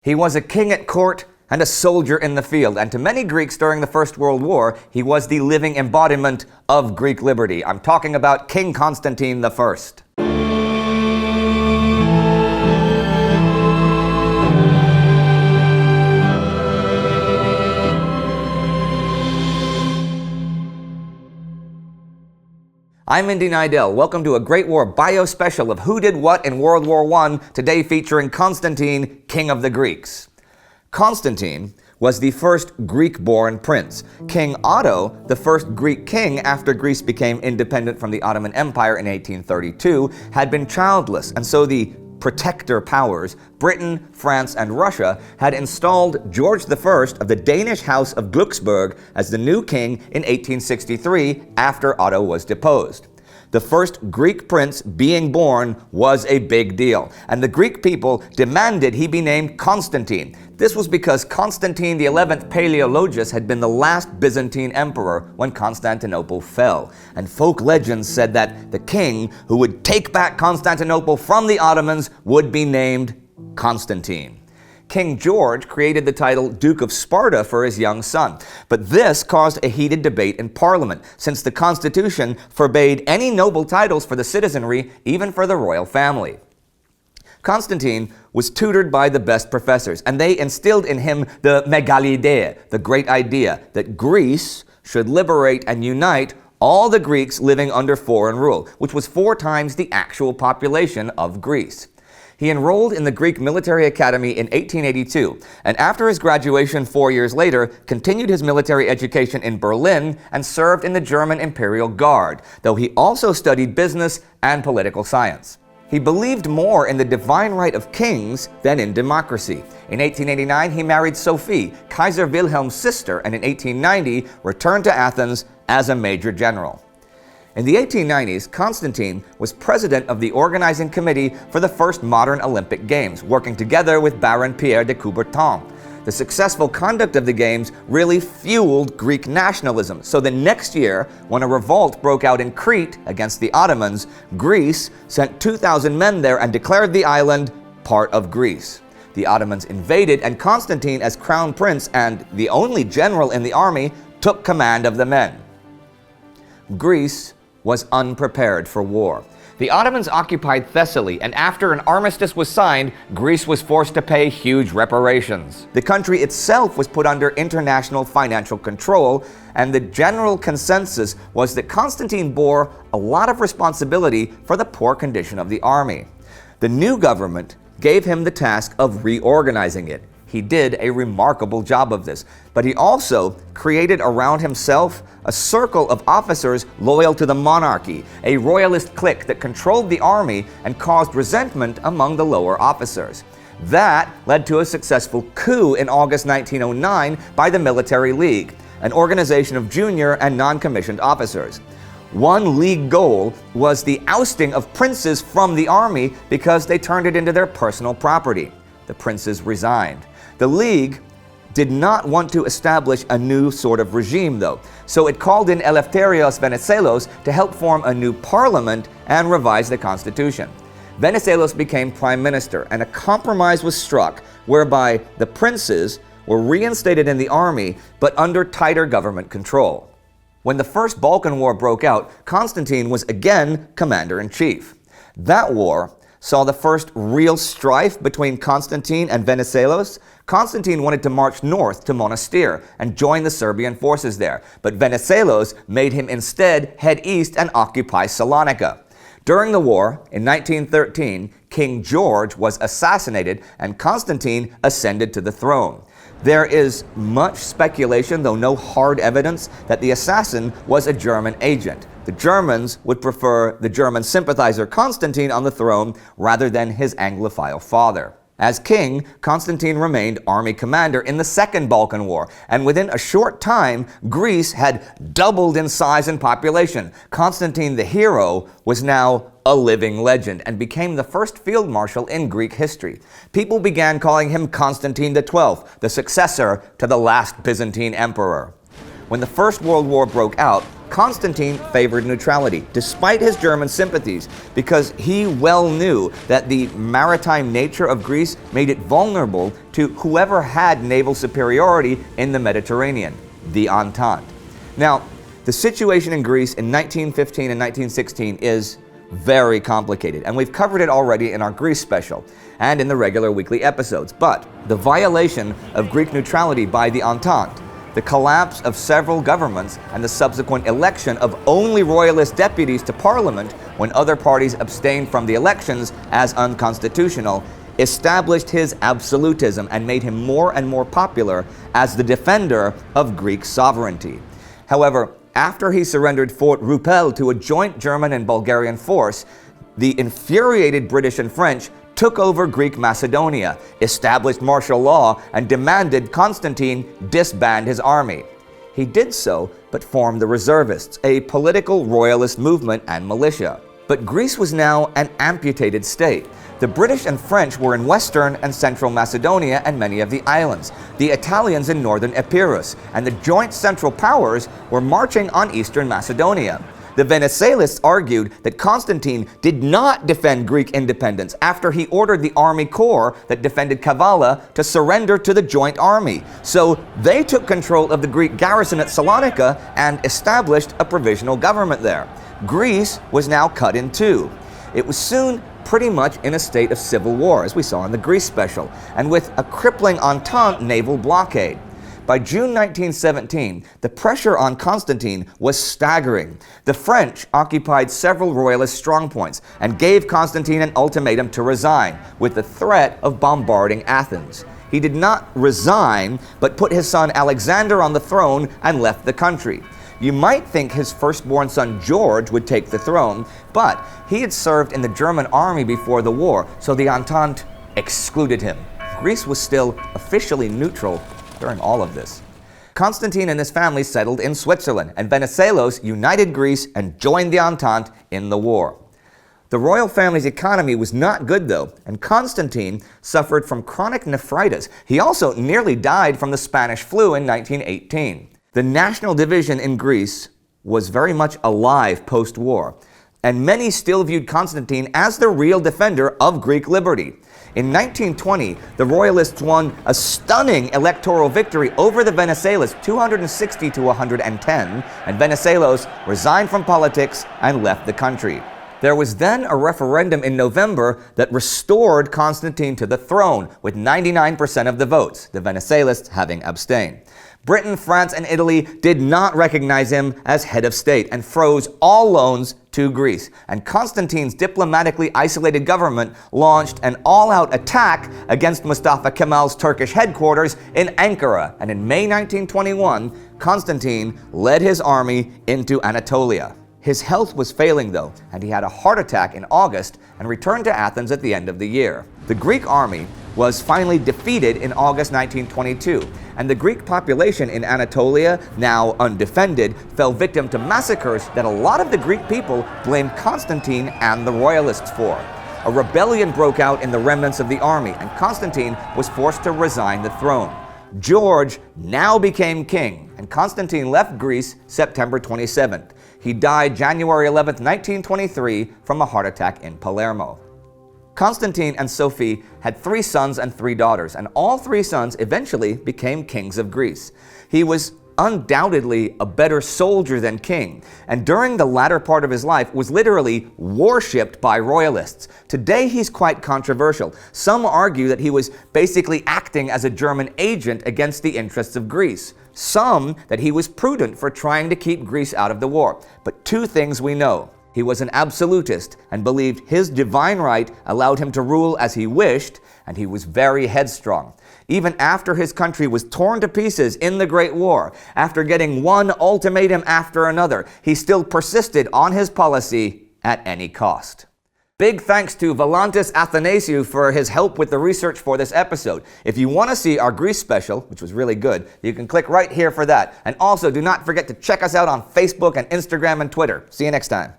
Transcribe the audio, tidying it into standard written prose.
He was a king at court and a soldier in the field, and to many Greeks during the First World War, he was the living embodiment of Greek liberty. I'm talking about King Constantine I. I'm Indy Nidell. Welcome to a Great War bio special of who did what in World War I, today featuring Constantine, King of the Greeks. Constantine was the first Greek-born prince. King Otto, the first Greek king after Greece became independent from the Ottoman Empire in 1832, had been childless, and so the protector powers, Britain, France, and Russia, had installed George I of the Danish House of Glücksburg as the new king in 1863 after Otto was deposed. The first Greek prince being born was a big deal, and the Greek people demanded he be named Constantine. This was because Constantine XI Palaeologus had been the last Byzantine emperor when Constantinople fell, and folk legends said that the king who would take back Constantinople from the Ottomans would be named Constantine. King George created the title Duke of Sparta for his young son, but this caused a heated debate in Parliament, since the Constitution forbade any noble titles for the citizenry, even for the royal family. Constantine was tutored by the best professors, and they instilled in him the megalidea, the great idea that Greece should liberate and unite all the Greeks living under foreign rule, which was 4 times the actual population of Greece. He enrolled in the Greek Military Academy in 1882, and after his graduation 4 years later, continued his military education in Berlin and served in the German Imperial Guard, though he also studied business and political science. He believed more in the divine right of kings than in democracy. In 1889, he married Sophie, Kaiser Wilhelm's sister, and in 1890 returned to Athens as a major general. In the 1890s, Constantine was president of the organizing committee for the first modern Olympic Games, working together with Baron Pierre de Coubertin. The successful conduct of the Games really fueled Greek nationalism, so the next year, when a revolt broke out in Crete against the Ottomans, Greece sent 2,000 men there and declared the island part of Greece. The Ottomans invaded, and Constantine, as crown prince and the only general in the army, took command of the men. Greece was unprepared for war. The Ottomans occupied Thessaly, and after an armistice was signed, Greece was forced to pay huge reparations. The country itself was put under international financial control, and the general consensus was that Constantine bore a lot of responsibility for the poor condition of the army. The new government gave him the task of reorganizing it. He did a remarkable job of this, but he also created around himself a circle of officers loyal to the monarchy, a royalist clique that controlled the army and caused resentment among the lower officers. That led to a successful coup in August 1909 by the Military League, an organization of junior and non-commissioned officers. One league goal was the ousting of princes from the army because they turned it into their personal property. The princes resigned. The League did not want to establish a new sort of regime, though, so it called in Eleftherios Venizelos to help form a new parliament and revise the constitution. Venizelos became prime minister, and a compromise was struck whereby the princes were reinstated in the army, but under tighter government control. When the First Balkan War broke out, Constantine was again commander-in-chief. That war saw the first real strife between Constantine and Venizelos. Constantine wanted to march north to Monastir and join the Serbian forces there, but Venizelos made him instead head east and occupy Salonika. During the war, in 1913, King George was assassinated and Constantine ascended to the throne. There is much speculation, though no hard evidence, that the assassin was a German agent. The Germans would prefer the German sympathizer Constantine on the throne rather than his Anglophile father. As king, Constantine remained army commander in the Second Balkan War, and within a short time, Greece had doubled in size and population. Constantine the hero was now a living legend and became the first field marshal in Greek history. People began calling him Constantine XII, the successor to the last Byzantine emperor. When the First World War broke out, Constantine favored neutrality, despite his German sympathies, because he well knew that the maritime nature of Greece made it vulnerable to whoever had naval superiority in the Mediterranean, the Entente. Now, the situation in Greece in 1915 and 1916 is very complicated, and we've covered it already in our Greece special and in the regular weekly episodes. But the violation of Greek neutrality by the Entente, the collapse of several governments, and the subsequent election of only royalist deputies to parliament when other parties abstained from the elections as unconstitutional, established his absolutism and made him more and more popular as the defender of Greek sovereignty. However, after he surrendered Fort Rupel to a joint German and Bulgarian force, the infuriated British and French took over Greek Macedonia, established martial law, and demanded Constantine disband his army. He did so, but formed the Reservists, a political royalist movement and militia. But Greece was now an amputated state. The British and French were in western and central Macedonia and many of the islands, the Italians in northern Epirus, and the joint Central Powers were marching on eastern Macedonia. The Venizelos argued that Constantine did not defend Greek independence after he ordered the army corps that defended Kavala to surrender to the joint army. So they took control of the Greek garrison at Salonika and established a provisional government there. Greece was now cut in two. It was soon pretty much in a state of civil war, as we saw in the Greece special, and with a crippling Entente naval blockade. By June 1917, the pressure on Constantine was staggering. The French occupied several royalist strongpoints and gave Constantine an ultimatum to resign, with the threat of bombarding Athens. He did not resign, but put his son Alexander on the throne and left the country. You might think his firstborn son George would take the throne, but he had served in the German army before the war, so the Entente excluded him. Greece was still officially neutral during all of this. Constantine and his family settled in Switzerland, and Venizelos united Greece and joined the Entente in the war. The royal family's economy was not good, though, and Constantine suffered from chronic nephritis. He also nearly died from the Spanish flu in 1918. The national division in Greece was very much alive post-war, and many still viewed Constantine as the real defender of Greek liberty. In 1920, the Royalists won a stunning electoral victory over the Venizelos, 260 to 110, and Venizelos resigned from politics and left the country. There was then a referendum in November that restored Constantine to the throne with 99% of the votes, the Venizelos having abstained. Britain, France, and Italy did not recognize him as head of state and froze all loans to Greece. And Constantine's diplomatically isolated government launched an all-out attack against Mustafa Kemal's Turkish headquarters in Ankara. And in May 1921, Constantine led his army into Anatolia. His health was failing, though, and he had a heart attack in August and returned to Athens at the end of the year. The Greek army was finally defeated in August 1922, and the Greek population in Anatolia, now undefended, fell victim to massacres that a lot of the Greek people blamed Constantine and the royalists for. A rebellion broke out in the remnants of the army, and Constantine was forced to resign the throne. George now became king, and Constantine left Greece September 27th. He died January 11, 1923, from a heart attack in Palermo. Constantine and Sophie had 3 sons and 3 daughters, and all 3 sons eventually became kings of Greece. He was undoubtedly a better soldier than king, and during the latter part of his life was literally worshipped by royalists. Today he's quite controversial. Some argue that he was basically acting as a German agent against the interests of Greece. Some that he was prudent for trying to keep Greece out of the war. But 2 things we know. He was an absolutist and believed his divine right allowed him to rule as he wished, and he was very headstrong. Even after his country was torn to pieces in the Great War, after getting one ultimatum after another, he still persisted on his policy at any cost. Big thanks to Valantis Athanasiou for his help with the research for this episode. If you want to see our Greece special, which was really good, you can click right here for that. And also, do not forget to check us out on Facebook and Instagram and Twitter. See you next time.